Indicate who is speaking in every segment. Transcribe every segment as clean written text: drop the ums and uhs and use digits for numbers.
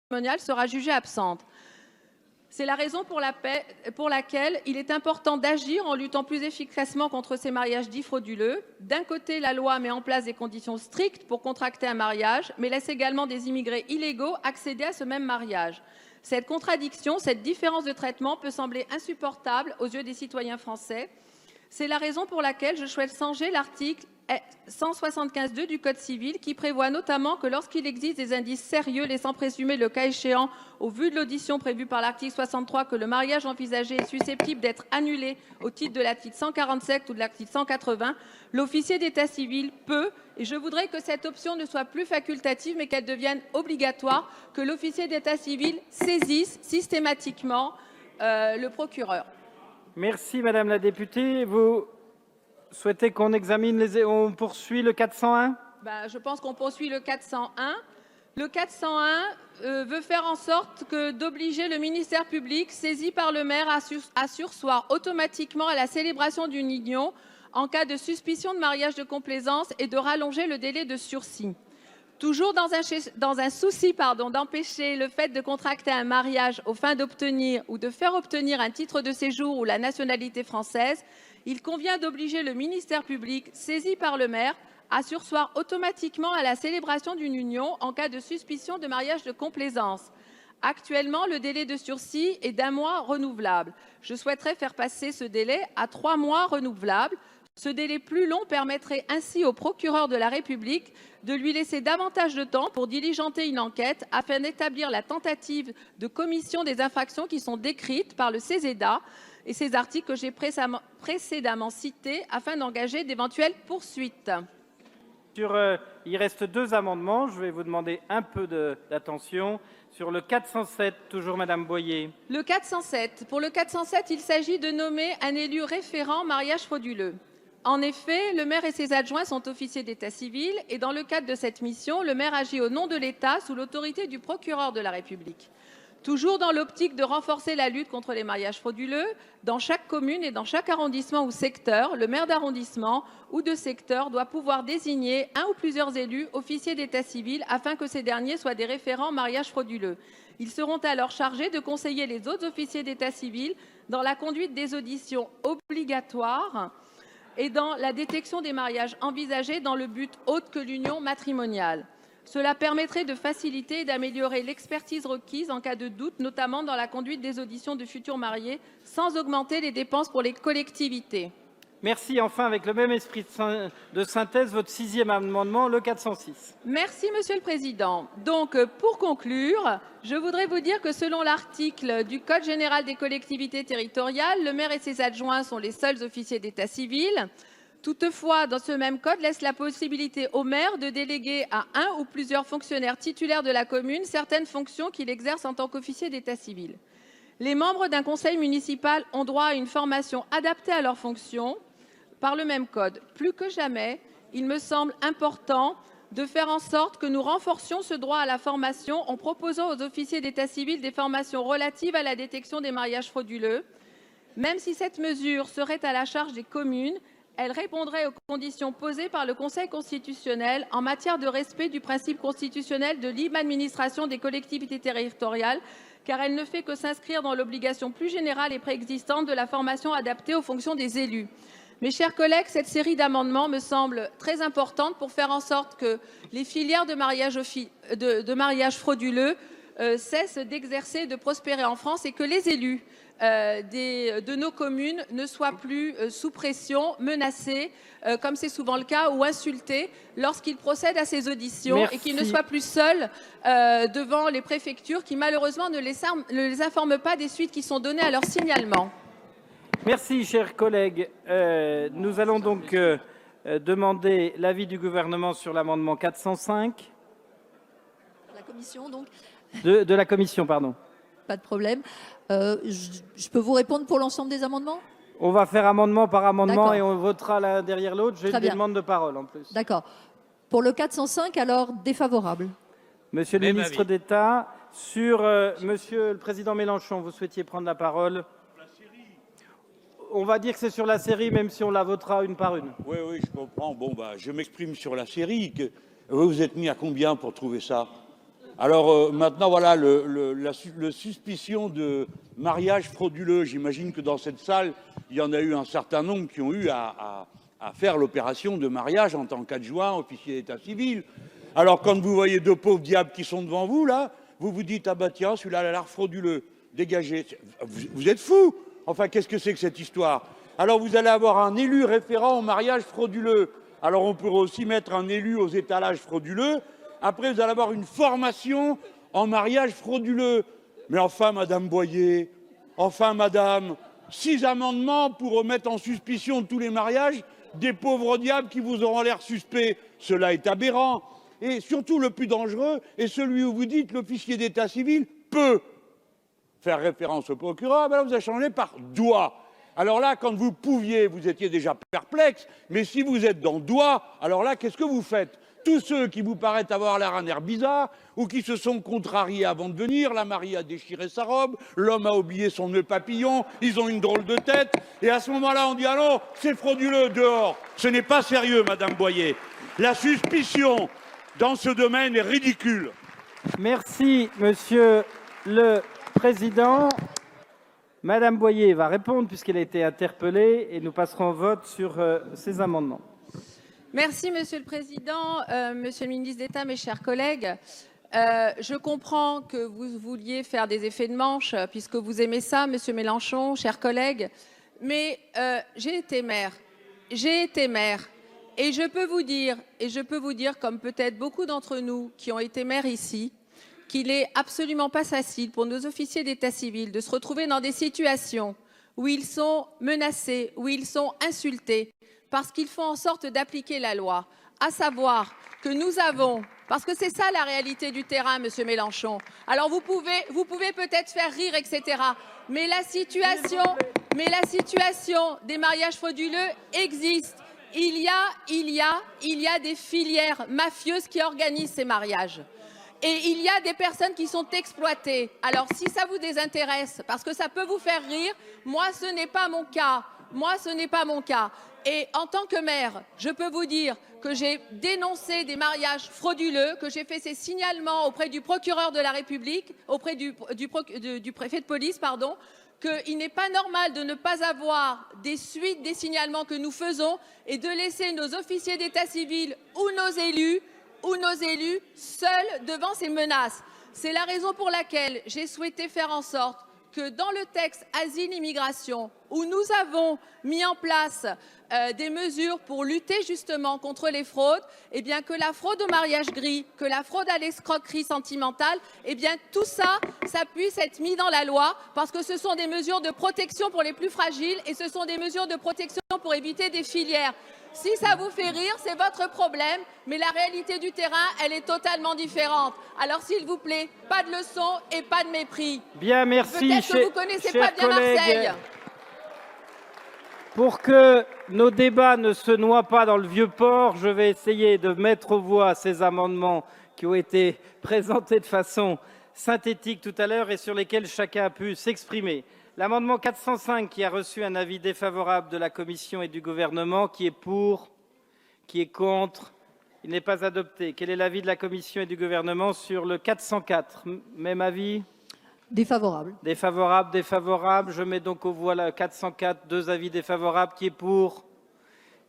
Speaker 1: matrimoniale sera jugée absente. C'est la raison pour laquelle il est important d'agir en luttant plus efficacement contre ces mariages dits frauduleux. D'un côté, la loi met en place des conditions strictes pour contracter un mariage, mais laisse également des immigrés illégaux accéder à ce même mariage. Cette contradiction, cette différence de traitement peut sembler insupportable aux yeux des citoyens français. C'est la raison pour laquelle je souhaite changer l'article 175.2 du Code civil qui prévoit notamment que lorsqu'il existe des indices sérieux laissant présumer, le cas échéant, au vu de l'audition prévue par l'article 63, que le mariage envisagé est susceptible d'être annulé au titre de l'article 147 ou de l'article 180, l'officier d'état civil peut, et je voudrais que cette option ne soit plus facultative mais qu'elle devienne obligatoire, que l'officier d'état civil saisisse systématiquement le procureur.
Speaker 2: Merci Madame la députée. Vous souhaitez qu'on examine on poursuit le 401 ?
Speaker 1: Je pense qu'on poursuit le 401. Le 401 veut faire en sorte d'obliger le ministère public saisi par le maire à surseoir automatiquement à la célébration d'une union en cas de suspicion de mariage de complaisance et de rallonger le délai de sursis. Toujours dans un souci d'empêcher le fait de contracter un mariage aux fins d'obtenir ou de faire obtenir un titre de séjour ou la nationalité française, il convient d'obliger le ministère public, saisi par le maire, à surseoir automatiquement à la célébration d'une union en cas de suspicion de mariage de complaisance. Actuellement, le délai de sursis est d'1 mois renouvelable. Je souhaiterais faire passer ce délai à 3 mois renouvelables. Ce délai plus long permettrait ainsi au procureur de la République de lui laisser davantage de temps pour diligenter une enquête afin d'établir la tentative de commission des infractions qui sont décrites par le CESEDA et ces articles que j'ai précédemment cités afin d'engager d'éventuelles poursuites.
Speaker 2: Il reste 2 amendements. Je vais vous demander un peu d'attention. Sur le 407, toujours Madame Boyer.
Speaker 1: Le 407. Pour le 407, il s'agit de nommer un élu référent mariage frauduleux. En effet, le maire et ses adjoints sont officiers d'état civil et dans le cadre de cette mission, le maire agit au nom de l'État sous l'autorité du procureur de la République. Toujours dans l'optique de renforcer la lutte contre les mariages frauduleux, dans chaque commune et dans chaque arrondissement ou secteur, le maire d'arrondissement ou de secteur doit pouvoir désigner un ou plusieurs élus officiers d'état civil afin que ces derniers soient des référents mariages frauduleux. Ils seront alors chargés de conseiller les autres officiers d'état civil dans la conduite des auditions obligatoires et dans la détection des mariages envisagés dans le but autre que l'union matrimoniale. Cela permettrait de faciliter et d'améliorer l'expertise requise en cas de doute, notamment dans la conduite des auditions de futurs mariés, sans augmenter les dépenses pour les collectivités.
Speaker 2: Merci. Enfin, avec le même esprit de synthèse, votre 6e amendement, le 406.
Speaker 1: Merci, Monsieur le Président. Donc, pour conclure, je voudrais vous dire que selon l'article du Code général des collectivités territoriales, le maire et ses adjoints sont les seuls officiers d'état civil. Toutefois, dans ce même code, laisse la possibilité au maire de déléguer à un ou plusieurs fonctionnaires titulaires de la commune certaines fonctions qu'il exerce en tant qu'officier d'état civil. Les membres d'un conseil municipal ont droit à une formation adaptée à leurs fonctions par le même code. Plus que jamais, il me semble important de faire en sorte que nous renforcions ce droit à la formation en proposant aux officiers d'état civil des formations relatives à la détection des mariages frauduleux. Même si cette mesure serait à la charge des communes, elle répondrait aux conditions posées par le Conseil constitutionnel en matière de respect du principe constitutionnel de libre administration des collectivités territoriales, car elle ne fait que s'inscrire dans l'obligation plus générale et préexistante de la formation adaptée aux fonctions des élus. Mes chers collègues, cette série d'amendements me semble très importante pour faire en sorte que les filières de mariage frauduleux cessent d'exercer et de prospérer en France et que les élus de nos communes ne soient plus sous pression, menacés, comme c'est souvent le cas, ou insultés lorsqu'ils procèdent à ces auditions.
Speaker 2: Merci.
Speaker 1: Et qu'ils ne soient plus seuls devant les préfectures qui, malheureusement, ne les informent pas des suites qui sont données à leur signalement.
Speaker 2: Merci, chers collègues. Nous allons donc demander l'avis du gouvernement sur l'amendement 405.
Speaker 3: La commission, donc.
Speaker 2: De la commission, pardon.
Speaker 3: Pas de problème. Je peux vous répondre pour l'ensemble des amendements ?
Speaker 2: On va faire amendement par amendement et on votera l'un derrière l'autre. J'ai une demande de parole en plus.
Speaker 3: D'accord. Pour le 405, alors défavorable.
Speaker 2: Monsieur le ministre d'État, sur Monsieur le Président Mélenchon, vous souhaitiez prendre la parole. On va dire que c'est sur la série, même si on la votera une par une.
Speaker 4: Oui, je comprends. Bon, je m'exprime sur la série. Vous êtes mis à combien pour trouver ça ? Alors maintenant, voilà, la suspicion de mariage frauduleux. J'imagine que dans cette salle, il y en a eu un certain nombre qui ont eu à faire l'opération de mariage en tant qu'adjoint, officier d'état civil. Alors quand vous voyez deux pauvres diables qui sont devant vous, là, vous vous dites, ah bah tiens, celui-là a l'air frauduleux, dégagez. Vous êtes fous. Enfin, qu'est-ce que c'est que cette histoire? Alors vous allez avoir un élu référent au mariage frauduleux. Alors on pourrait aussi mettre un élu aux étalages frauduleux. Après, vous allez avoir une formation en mariage frauduleux. Mais enfin, Madame Boyer, enfin, Madame, 6 amendements pour remettre en suspicion tous les mariages des pauvres diables qui vous auront l'air suspects. Cela est aberrant. Et surtout, le plus dangereux est celui où vous dites l'officier d'état civil peut faire référence au procureur. Ben là, vous avez changé par doit. Alors là, quand vous pouviez, vous étiez déjà perplexe. Mais si vous êtes dans doit, alors là, qu'est-ce que vous faites? Tous ceux qui vous paraissent avoir l'air un air bizarre ou qui se sont contrariés avant de venir, la mariée a déchiré sa robe, l'homme a oublié son nœud papillon, ils ont une drôle de tête, et à ce moment-là, on dit « Ah non, c'est frauduleux, dehors !» Ce n'est pas sérieux, Madame Boyer. La suspicion dans ce domaine est ridicule.
Speaker 2: Merci, Monsieur le Président. Madame Boyer va répondre puisqu'elle a été interpellée et nous passerons au vote sur ces amendements.
Speaker 1: Merci, Monsieur le Président, Monsieur le ministre d'État, mes chers collègues. Je comprends que vous vouliez faire des effets de manche, puisque vous aimez ça, Monsieur Mélenchon, chers collègues. Mais j'ai été maire, et je peux vous dire, comme peut-être beaucoup d'entre nous qui ont été maires ici, qu'il n'est absolument pas facile pour nos officiers d'état civil de se retrouver dans des situations où ils sont menacés, où ils sont insultés, parce qu'ils font en sorte d'appliquer la loi, à savoir que nous avons, parce que c'est ça la réalité du terrain, Monsieur Mélenchon. Alors vous pouvez peut-être faire rire, etc. Mais la situation des mariages frauduleux existe. Il y a des filières mafieuses qui organisent ces mariages. Et il y a des personnes qui sont exploitées. Alors si ça vous désintéresse, parce que ça peut vous faire rire, moi ce n'est pas mon cas. Et en tant que maire, je peux vous dire que j'ai dénoncé des mariages frauduleux, que j'ai fait ces signalements auprès du procureur de la République, auprès du préfet de police, pardon, qu'il n'est pas normal de ne pas avoir des suites des signalements que nous faisons et de laisser nos officiers d'état civil ou nos élus seuls devant ces menaces. C'est la raison pour laquelle j'ai souhaité faire en sorte que dans le texte Asile-Immigration, où nous avons mis en place des mesures pour lutter justement contre les fraudes, eh bien que la fraude au mariage gris, que la fraude à l'escroquerie sentimentale, eh bien tout ça, ça puisse être mis dans la loi, parce que ce sont des mesures de protection pour les plus fragiles et ce sont des mesures de protection pour éviter des filières. Si ça vous fait rire, c'est votre problème, mais la réalité du terrain, elle est totalement différente. Alors s'il vous plaît, pas de leçons et pas de mépris.
Speaker 2: Bien, merci.
Speaker 1: Peut-être que vous connaissez pas bien Marseille.
Speaker 2: Pour que nos débats ne se noient pas dans le vieux port, je vais essayer de mettre aux voix ces amendements qui ont été présentés de façon synthétique tout à l'heure et sur lesquels chacun a pu s'exprimer. L'amendement 405 qui a reçu un avis défavorable de la Commission et du Gouvernement, qui est pour, qui est contre, il n'est pas adopté. Quel est l'avis de la Commission et du Gouvernement sur le 404? Même avis?
Speaker 3: Défavorable.
Speaker 2: Défavorable, défavorable. Je mets donc aux voix le 404, 2 avis défavorables. Qui est pour?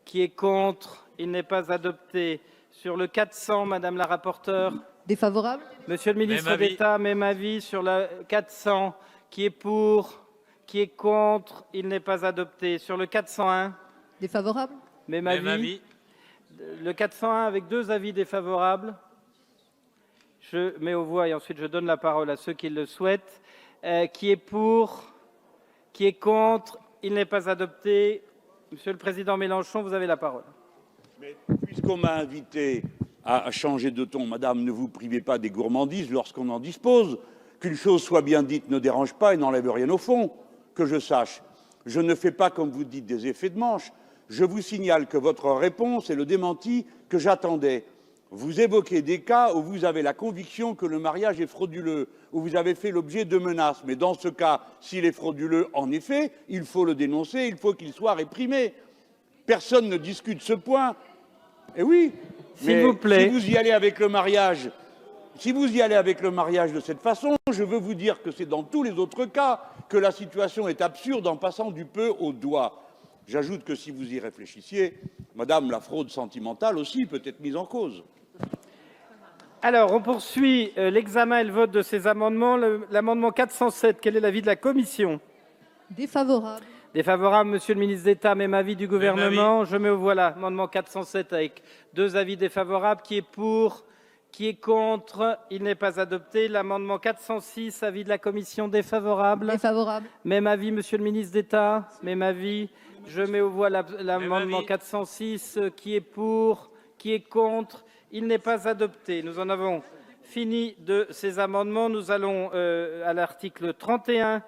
Speaker 2: Qui est contre? Il n'est pas adopté. Sur le 400, Madame la rapporteure?
Speaker 3: Défavorable.
Speaker 2: Monsieur le ministre d'État, même avis sur le 400. Qui est pour? Qui est contre? Il n'est pas adopté. Sur le 401?
Speaker 3: Défavorable.
Speaker 2: Même avis. Le 401 avec 2 avis défavorables. Je mets aux voix et ensuite je donne la parole à ceux qui le souhaitent. Qui est pour? Qui est contre? Il n'est pas adopté. Monsieur le Président Mélenchon, vous avez la parole.
Speaker 4: Mais puisqu'on m'a invité à changer de ton, Madame, ne vous privez pas des gourmandises lorsqu'on en dispose. Qu'une chose soit bien dite ne dérange pas et n'enlève rien au fond, que je sache. Je ne fais pas, comme vous dites, des effets de manche. Je vous signale que votre réponse est le démenti que j'attendais. Vous évoquez des cas où vous avez la conviction que le mariage est frauduleux, où vous avez fait l'objet de menaces. Mais dans ce cas, s'il est frauduleux, en effet, il faut le dénoncer, il faut qu'il soit réprimé. Personne ne discute ce point. Eh oui,
Speaker 2: s'il vous plaît.
Speaker 4: Si vous y allez avec le mariage, si vous y allez avec le mariage de cette façon, je veux vous dire que c'est dans tous les autres cas que la situation est absurde en passant du peu au doigt. J'ajoute que si vous y réfléchissiez, madame, la fraude sentimentale aussi peut être mise en cause.
Speaker 2: Alors, on poursuit l'examen et le vote de ces amendements. L'amendement 407, quel est l'avis de la commission?
Speaker 3: Défavorable.
Speaker 2: Défavorable, monsieur le ministre d'État. Même avis du gouvernement. Je mets au voix l'amendement 407 avec 2 avis défavorables. Qui est pour? Qui est contre? Il n'est pas adopté. L'amendement 406, avis de la commission défavorable.
Speaker 3: Défavorable.
Speaker 2: Même avis, monsieur le ministre d'État. Même avis. Je mets au voix l'amendement 406. Qui est pour? Qui est contre? Il n'est pas adopté. Nous en avons fini de ces amendements. Nous allons à l'article 31.